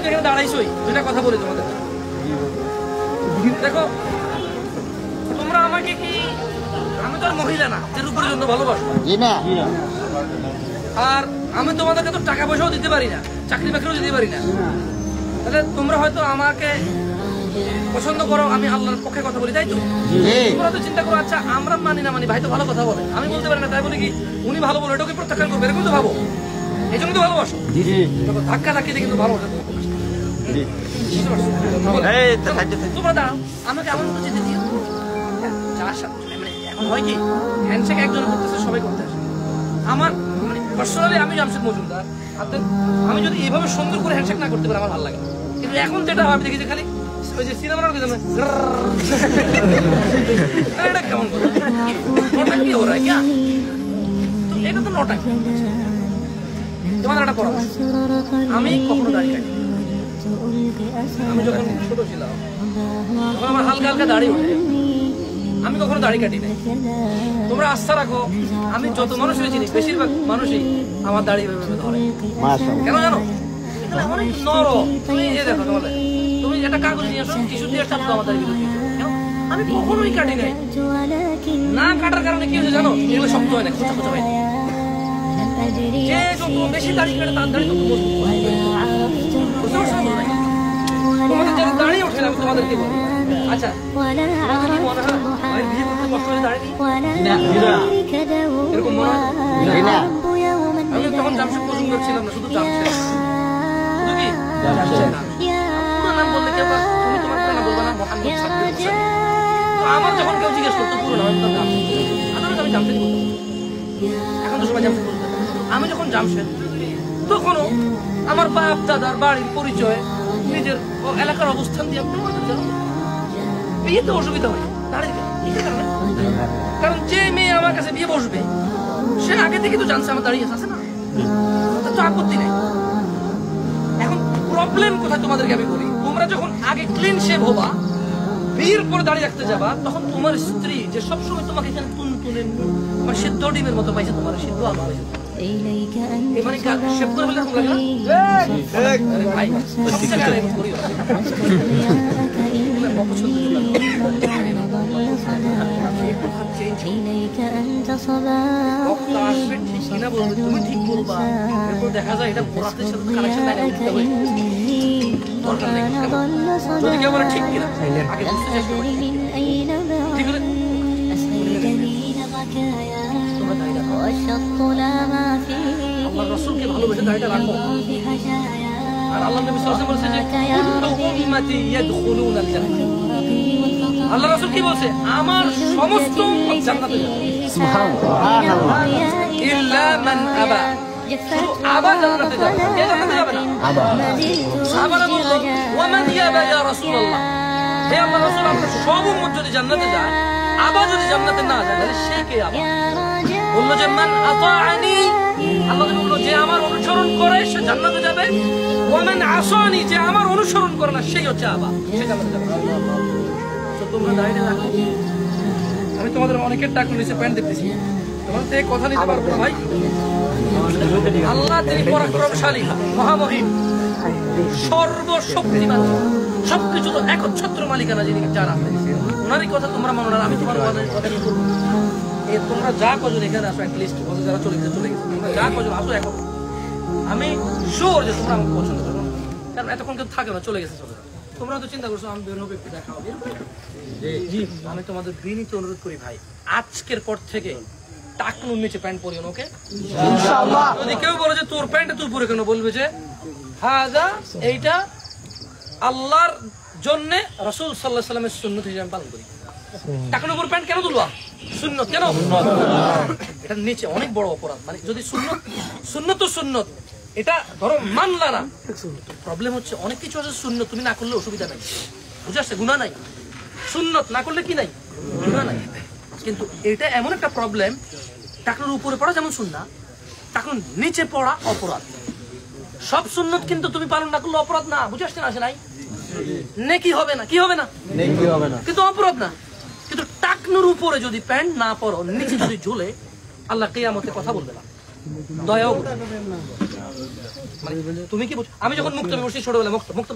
এখানে দাঁড়াইছই, দুইটা কথা বলি তোমাদের। দেখো তোমরা আমাকে কি, আমি তো আর মহিলা না যে রূপের জন্য ভালোবাসো, আর আমি তোমাদেরকে তো টাকা পয়সাও দিতে পারি না, চাকরি বাকরিও দিতে পারি না। তাহলে তোমরা হয়তো আমাকে পছন্দ করো, আমি আল্লাহর পক্ষে কথা বলি, তাই তো? তোমরা তো চিন্তা করো, আচ্ছা আমরা মানি না মানি, ভাই তো ভালো কথা বলে, আমি বলতে পারি না, তাই বলি কি উনি ভালো বলে এটাকে প্রত্যাখ্যান করবে, এরকম তো ভাবো, এই জন্য তো ভালোবাসো। ধাক্কা ধাক্কি কিন্তু ভালো তোমরা দাঁড়াও, আমাকে এমন মতো যেতে দিও। এখন হয় কি হ্যান্ডশেক একজন করতেছে, সবাই করতে আসে। আমার মানে পার্সোনালি আমি জামশেদ মজুমদার, আমি যদি এইভাবে সুন্দর করে হ্যান্ডশেক না করতে পারি আমার ভালো লাগে। কিন্তু এখন যেটা আমি দেখি যে খালি ওই যে সিনেমার এটা কেমন কি ওরা তো এটা তো নটা। তোমাদের একটা পরামর্শ, আমি কখনো দাড়ি কাটি, আমি যখন ছোট ছিলাম তখন আমার হালকা হালকা দাড়ি ওঠে, আমি কখনো দাড়ি কাটি নাই। তোমরা আস্থা রাখো, আমি যত মানুষের চিনি বেশিরভাগ মানুষই আমার দাড়ি ধরে। কেন জানো? অনেক নরম। তুমি দেখো তোমাদের, তুমি একটা কাগজ নিয়ে আসো, টিস্যু দিয়ে চাপতো আমার দাড়ি, আমি কখনোই কাটি নাই। না কাটার কারণে কি হয়েছে জানো? এগুলো শক্ত হয় না, খোঁচা খোঁচা হয় না। যে যত বেশি দাড়ি কাটে তার দাড়ি তত মজবুত হয়। তোমাদের যারা দাঁড়িয়ে ওঠে আমি তোমাদেরকে বলি, আচ্ছা বিয়ে করতে কষ্ট হয়ে দাঁড়িয়ে এরকম মনে হয়? আমি তখন জামশেদ মজুমদার ছিলাম না, শুধু জামশেদ, শুধু কি পুরো নাম বললে কেউ তুমি তোমার নাম বলবো না, মোহাম্মদ সাব্বির হোসেন। আমার যখন কেউ জিজ্ঞেস করতো পুরো নাম আমি জামশেদ বলতাম, এখন তো সবাই জামশেদ বলতে। আমি যখন জামশেদ তখনও আমার বাপ দাদার বাড়ির পরিচয়, নিজের এলাকার অবস্থান দিয়ে বিয়েতে অসুবিধা হয় দাঁড়িয়ে, কারণ যে মেয়ে আমার কাছে বিয়ে বসবে সে আগে থেকে তো জানছে আমার দাঁড়িয়ে আছে না, তো আপত্তি নেই। এখন প্রবলেম কোথায় তোমাদেরকে আমি বলি, তোমরা যখন আগে ক্লিন শেভ হবা, বিয়ের পরে দাঁড়িয়ে রাখতে যাবা, তখন তোমার স্ত্রী যে সবসময় তোমাকে এখানে তুনতুনে মানে সিদ্ধ ডিমের মতো পাইছে, তোমার সিদ্ধ আলু পাইছে, মানে শেভ করে ফেলে লাগে না ভাই, তুমি ঠিক বলবা, এরপর দেখা যায় এটা পড়াতে সাথে কানেকশন নাই, দরকার নেই। যদি কেউ বলে ঠিক কিনা আগে বুঝতে চেষ্টা করি, ঠিক হলে আল্লাহ রাসূলকে ভালোবেসে দাড়িটা রাখো। আর আল্লাহ নবী সাল্লাল্লাহু আলাইহি ওয়াসাল্লাম বলেছেন যে কুল্লু উম্মতি ইয়াদখুলুনাল জান্নাহ। আল্লাহ রাসূল কি বলছে? আমার সমস্ত উম্মত জান্নাতে যাবে, সুবহানাল্লাহ, ইল্লা মান আবা, শুধু আবা জান্নাতে যাবে, কে জান্নাতে যাবে না? আবা। সাহাবারা বলল ওয়া মান ইয়াবা ইয়া রাসূলুল্লাহ, হে আল্লাহর রাসূল, আমরা সব উম্মত যদি জান্নাতে যায়, আবা যদি জান্নাতে না যায় তাহলে সে কে আবা? বলল যে মান আতাআনি, আল্লাহ বলল যে আমার অনুসরণ করে সে জান্নাতে যাবে, ওয়া মান আসানি, যে আমার অনুসরণ করে না সেই হচ্ছে আবা, সে জান্নাতে যাবে। তো তোমরা দাঁড়িয়ে রাখো, আমি তোমাদের অনেকের টাকা নিচে প্যান্ট দেখতেছি, তোমাদের থেকে কথা নিতে পারবো না ভাই। আল্লাহ তিনি পরাক্রমশালী, মহামহিম, সর্বশক্তিমান, সবকিছু একচ্ছত্র মালিকানা যিনি, যারা ওনারই কথা তোমরা মানো না, আমি তোমার কথা কি করবো? তোমরা যা কজন এখানে আসো, অ্যাটলিস্ট যারা চলে গেছে, তোমরা যা কজন আসো এখন, আমি শিওর যে তোমরা আমাকে পছন্দ করো, কারণ এতক্ষণ কেউ থাকে না, চলে গেছে চলে। তোমরা তো চিন্তা করছো আমি বের হবে, একটু দেখা হবে। আমি তোমাদের বিনীত অনুরোধ করি ভাই, আজকের পর থেকে টাকনুর নিচে প্যান্ট পরিও, ওকে? ইনশাআল্লাহ। যদি কেউ বলে যে তোর প্যান্ট তুই পরে কেন, বলবে যে হাজা এইটা আল্লাহর জন্য রাসূল সাল্লাল্লাহু আলাইহি ওয়াসাল্লামের সুন্নাত হিসেবে পালন করি। টাকনুর উপর প্যান্ট কেন তুলবা? সুন্নাত কেন? এটা নিচে অনেক বড় অপরাধ। মানে যদি সুন্নাত তো সুন্নাত, এটা ধরো মানলা না, প্রবলেম হচ্ছে অনেক কিছু আছে সুন্নাত তুমি না করলে অসুবিধা নাই, বুঝে আসছে? গুনাহ নাই, সুন্নাত না করলে কি নাই? গুনাহ নাই। কিন্তু এটা এমন একটা প্রবলেম, টাকনুর উপরে পড়া যেমন সুন্নাহ, টাকনুর নিচে পড়া অপরাধ। সব সুন্নাত কিন্তু তুমি পালন না করলে অপরাধ না, বুঝে আসছে না? আসে নাই, নেকি হবে না, কি হবে না? নেকি হবে না, কিন্তু অপরাধ না। কিন্তু টাকনুর উপরে যদি প্যান্ট না পরো, নিচে যদি ঝুলে, আল্লাহ কিয়ামতে কথা বলবে না। দয়াও মানে তুমি কি বুঝ আমি যখন মুক্ত বসছি ছোটবেলা মুক্ত